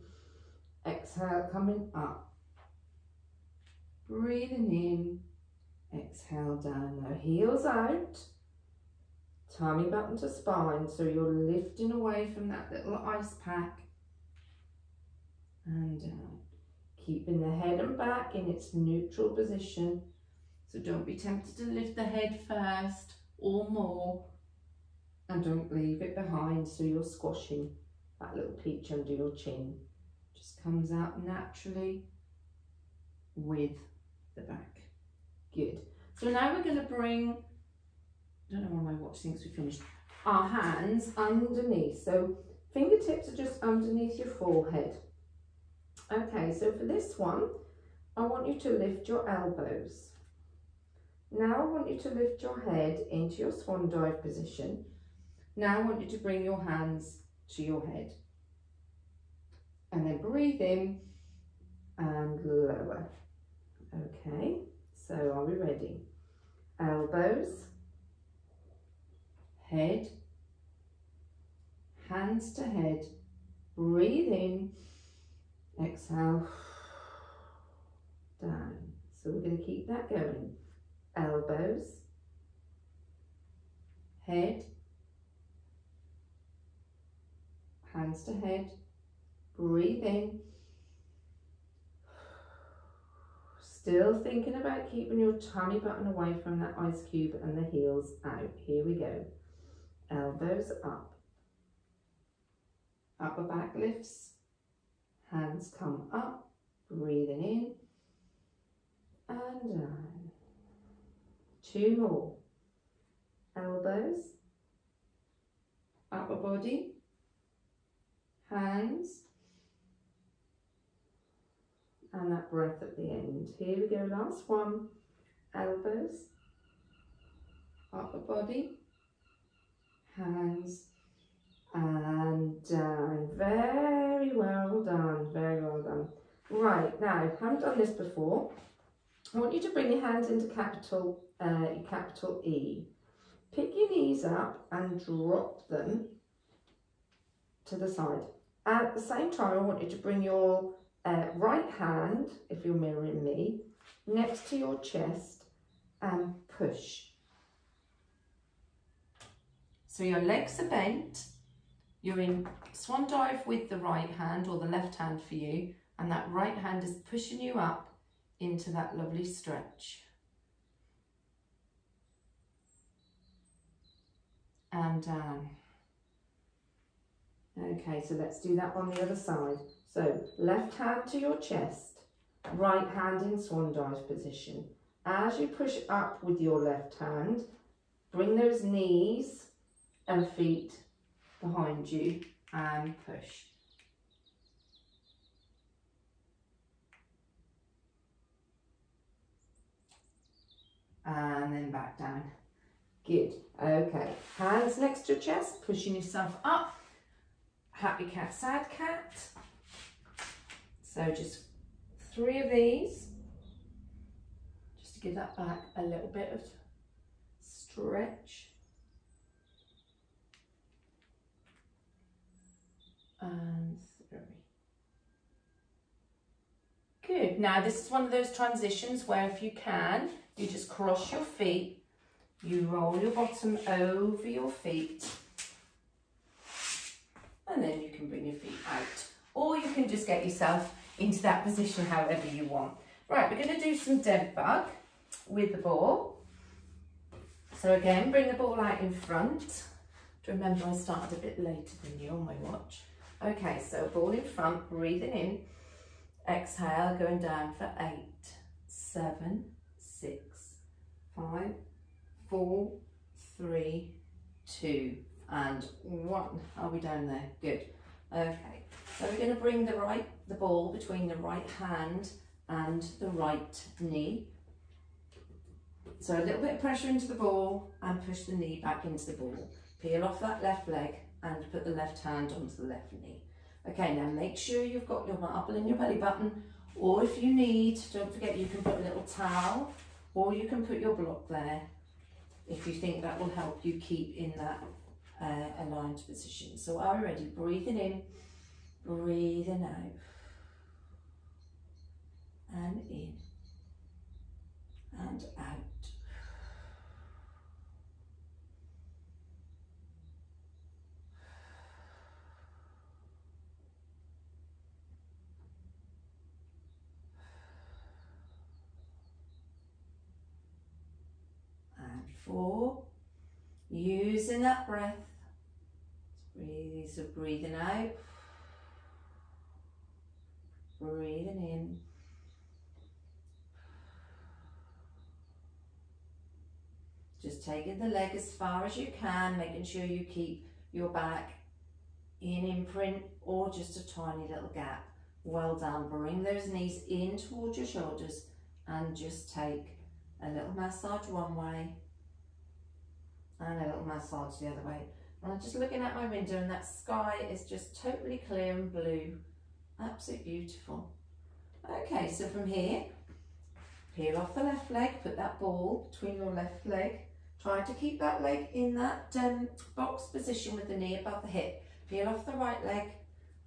exhale, coming up. Breathing in, exhale down. Now heels out, tummy button to spine, so you're lifting away from that little ice pack and down. Keeping the head and back in its neutral position, so don't be tempted to lift the head first or more, and don't leave it behind so you're squashing that little peach under your chin. Just comes out naturally with the back. Good. So now we're going to bring, I don't know why my watch thinks we finished, our hands underneath. So fingertips are just underneath your forehead. Okay, so for this one, I want you to lift your elbows. Now I want you to lift your head into your swan dive position. Now I want you to bring your hands to your head. And then breathe in and lower. Okay, so are we ready? Elbows, head, hands to head, breathe in, exhale, down. So we're going to keep that going. Elbows, head, hands to head, breathe in. Still thinking about keeping your tummy button away from that ice cube and the heels out. Here we go. Elbows up. Upper back lifts. Hands come up, breathing in and down. 2 more. Elbows, upper body, hands, and that breath at the end. Here we go, last one. Elbows, upper body, hands, and down. Very well done, very well done. Right, now, I haven't done this before. I want you to bring your hands into capital E. Pick your knees up and drop them to the side. At the same time, I want you to bring your right hand, if you're mirroring me, next to your chest and push. So your legs are bent, you're in Swan Dive with the right hand or the left hand for you, and that right hand is pushing you up into that lovely stretch. And down. Okay, so let's do that on the other side. So left hand to your chest, right hand in Swan Dive position. As you push up with your left hand, bring those knees and feet behind you and push. And then back down. Good. Okay, hands next to your chest, pushing yourself up. Happy cat, sad cat. So just 3 of these, just to give that back a little bit of stretch. And 3. Good. Now this is one of those transitions where if you can, you just cross your feet, you roll your bottom over your feet, and then you can bring your feet out. Or you can just get yourself into that position however you want. Right, we're going to do some Dent Bug with the ball. So again, bring the ball out in front. Remember, I started a bit later than you on my watch. Okay, so ball in front, breathing in. Exhale, going down for 8, 7, 6, 5, 4, 3, 2, and 1. Are we down there? Good. Okay, so we're going to bring the ball between the right hand and the right knee. So a little bit of pressure into the ball and push the knee back into the ball. Peel off that left leg and put the left hand onto the left knee. Okay, now make sure you've got your marble in your belly button, or if you need, don't forget you can put a little towel, or you can put your block there if you think that will help you keep in that aligned position. So are we ready? Breathing in, breathing out, and in, and out. And 4, using that breath. So breathing out, breathing in, just taking the leg as far as you can, making sure you keep your back in imprint or just a tiny little gap. Well done. Bring those knees in towards your shoulders and just take a little massage one way and a little massage the other way. And I'm just looking at my window and that sky is just totally clear and blue. Absolutely beautiful. Okay, so from here, peel off the left leg, put that ball between your left leg. Try to keep that leg in that box position with the knee above the hip. Peel off the right leg.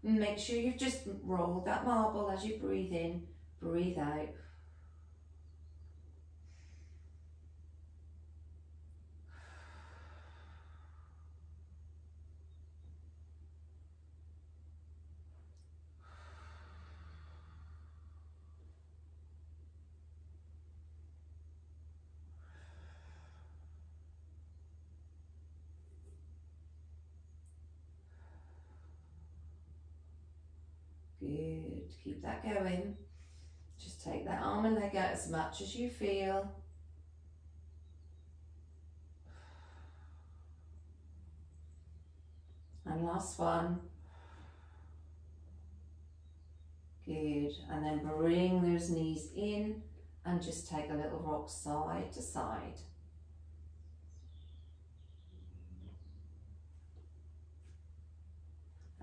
Make sure you've just rolled that marble as you breathe in, breathe out. Good. Good, keep that going. Just take that arm and leg out as much as you feel. And last one. Good, and then bring those knees in and just take a little rock side to side.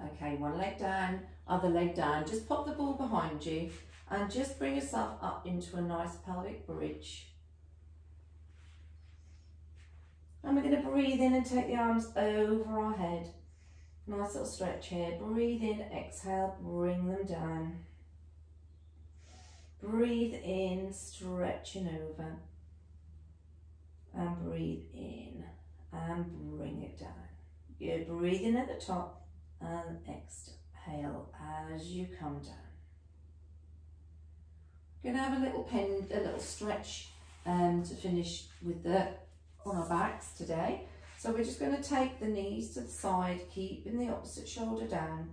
Okay, one leg down, other leg down. Just pop the ball behind you and just bring yourself up into a nice pelvic bridge. And we're going to breathe in and take the arms over our head. Nice little stretch here. Breathe in, exhale, bring them down. Breathe in, stretching over. And breathe in and bring it down. Good, breathe in at the top and exhale as you come down. We're going to have a little stretch to finish with on our backs today. So we're just going to take the knees to the side, keeping the opposite shoulder down.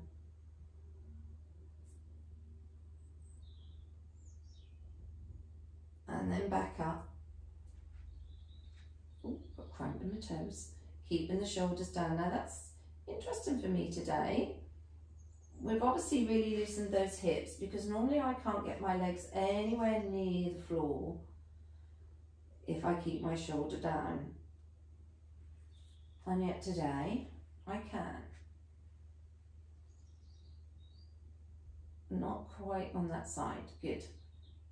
And then back up. Oh, got cramp in my toes. Keeping the shoulders down. Now that's interesting for me today. We've obviously really loosened those hips because normally I can't get my legs anywhere near the floor if I keep my shoulder down. And yet today I can. Not quite on that side. Good.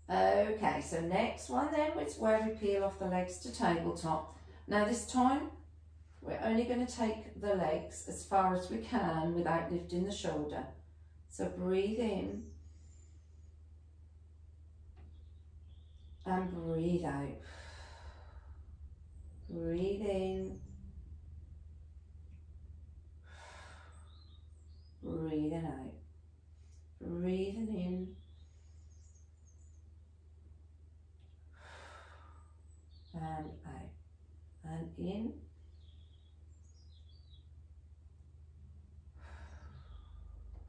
Okay, so next one then is where we peel off the legs to tabletop. Now this time we're only going to take the legs as far as we can without lifting the shoulder. So breathe in and breathe out. Breathe in. Breathing out. Breathing in. And out. And in.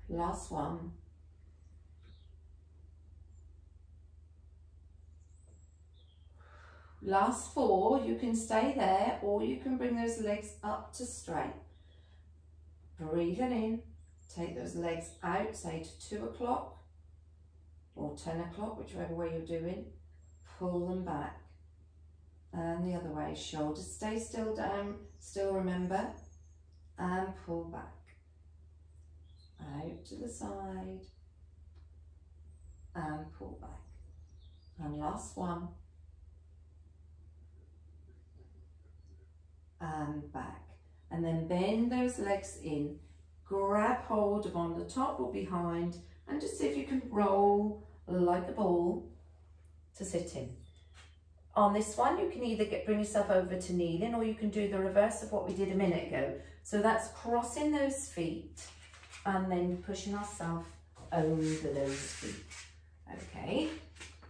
Last one. Last four. You can stay there or you can bring those legs up to straight. Breathing in. Take those legs out, say to 2 o'clock or 10 o'clock, whichever way you're doing. Pull them back. And the other way. Shoulders stay still down. Still remember. And pull back. Out to the side and pull back. And last one. And back. And then bend those legs in. Grab hold of on the top or behind and just see if you can roll like a ball to sit in. On this one, you can either bring yourself over to kneeling or you can do the reverse of what we did a minute ago. So that's crossing those feet and then pushing ourselves over those feet. Okay,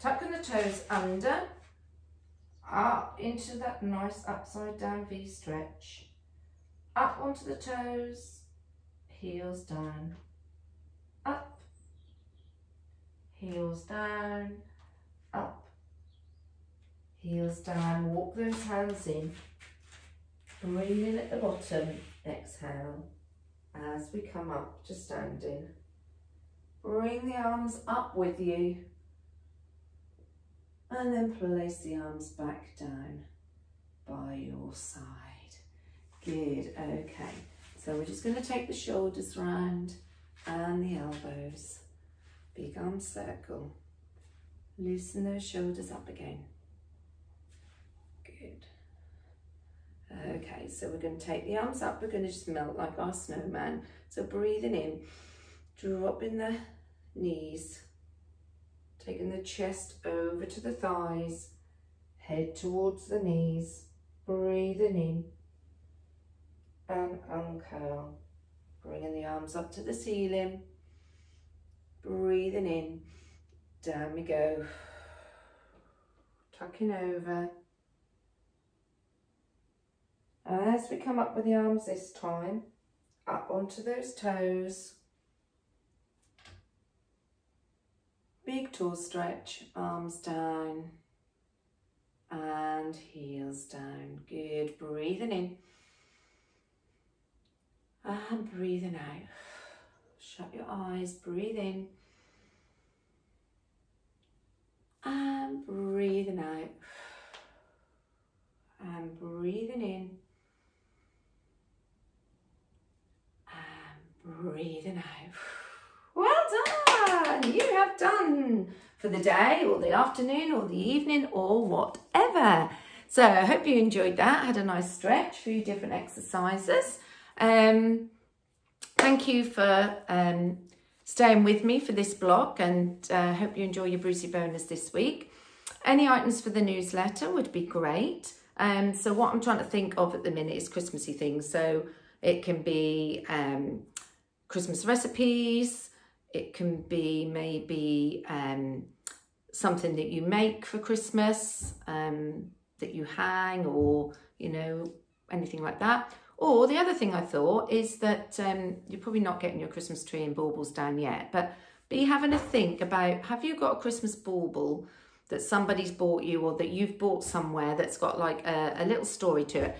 tucking the toes under, up into that nice upside down V stretch, up onto the toes, heels down, up, heels down, up, heels down. Walk those hands in, breathe in at the bottom, exhale as we come up to standing. Bring the arms up with you and then place the arms back down by your side. Good, okay. So we're just going to take the shoulders round and the elbows. Big arm circle. Loosen those shoulders up again. Good. Okay, so we're going to take the arms up. We're going to just melt like our snowman. So breathing in, dropping the knees, taking the chest over to the thighs, head towards the knees, breathing in and uncurl, bringing the arms up to the ceiling, breathing in, down we go, tucking over. As we come up with the arms this time, up onto those toes, Big toe stretch, arms down and heels down. Good, breathing in and breathing out. Shut your eyes, breathe in and breathing out and breathing in and breathing out. Well done! You have done for the day or the afternoon or the evening or whatever. So I hope you enjoyed that, had a nice stretch, a few different exercises. Thank you for staying with me for this blog, and hope you enjoy your Brucey bonus this week. Any items for the newsletter would be great. So what I'm trying to think of at the minute is Christmassy things. So it can be Christmas recipes, it can be maybe something that you make for Christmas, that you hang, or, you know, anything like that. Or the other thing I thought is that you're probably not getting your Christmas tree and baubles down yet, but be having a think about, have you got a Christmas bauble that somebody's bought you, or that you've bought somewhere, that's got like a little story to it?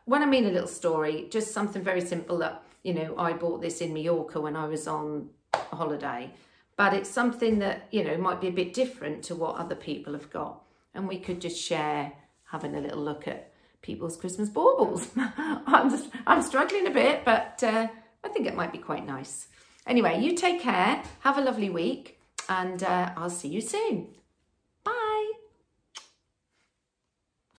When I mean a little story, just something very simple that, you know, I bought this in Mallorca when I was on a holiday, but it's something that, you know, might be a bit different to what other people have got, and we could just share having a little look at people's Christmas baubles. I'm struggling a bit, but I think it might be quite nice. Anyway, you take care, have a lovely week, and I'll see you soon.